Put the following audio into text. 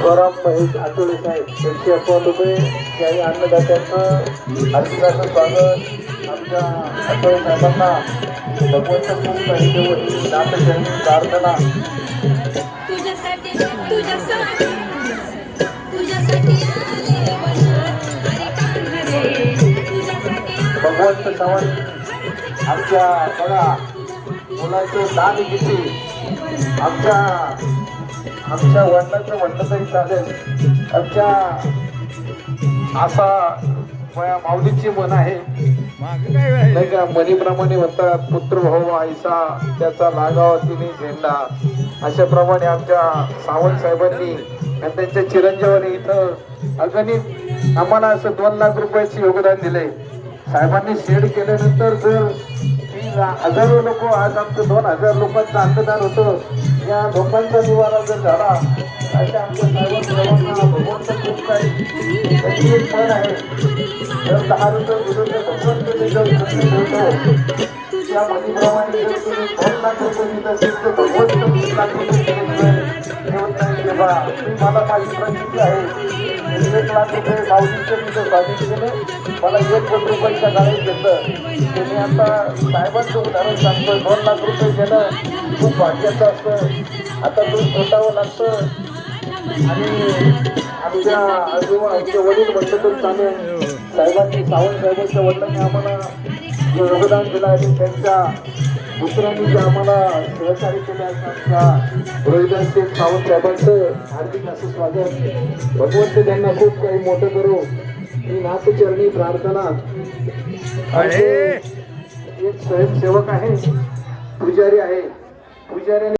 स्वराम महेश आठवले साहेब 151 रुपये याही अन्नदात्यांचं हार्दिक स्वागत। आमच्या आठवले साहेबांना भगवंत खूप काही देवही नाथचरणी प्रार्थना। भगवंत सावंत आमच्या बघा मुलाचं दान किती, आमच्या वडिलांचं म्हणलं तरी चालेल। आमच्या असा माऊलीची मन आहे नाही का, मनीप्रमाणे म्हणतात पुत्र भाऊ आईसा त्याचा लागावा तिने झेंडा। अशा प्रमाणे आमच्या सावंत साहेबांनी आणि त्यांच्या चिरंजीवानी इथं अगणित आम्हाला असं 2 लाख रुपयाचे योगदान दिले। साहेबांनी शेड केल्यानंतर जर 3,000 लोक, आज आमचं 2,000 लोकांचं अन्नदान होतं, या लोकांचा निवारा जर झाला अशा आमच्या साहेबांना भगवंत खूप काही त्याची एक मन आहे। जर 10 रुपये दिले तर भगवंत ठेवतो त्या मनीप्रमाणे जर तुम्ही 2 लाख रुपये देत असेल तर भगवंत 3 लाख रुपये ठेवत नाही। तेव्हा मला माझी प्रचिती आहे 1 लाख रुपये माऊलीचे मी जर स्वाधीन केले, मला 1 कोटी रुपयाच्या गाडीत घेतलं। ते मी आता साहेबांचं उदाहरण सांगतोय, 2 लाख रुपये देणं खूप भाग्याचं असतं। आता तो शोधावं लागतं आणि आमच्या आजोबा आमचे वडील म्हटलं तर चालेल, साहेबांनी सावंत साहेबांच्या वडिलांनी आम्हाला जे योगदान दिलं आहे त्यांच्या दुसऱ्यांनी जे आम्हाला सहकार्य केले आहे आमच्या रोहिदास सावंत साहेबांचं हार्दिक असं स्वागत। भगवंत त्यांना खूप काही मोठं करू ही नाथचरणी प्रार्थना। एक स्वयंसेवक आहे, पुजारी आहे, पुजारी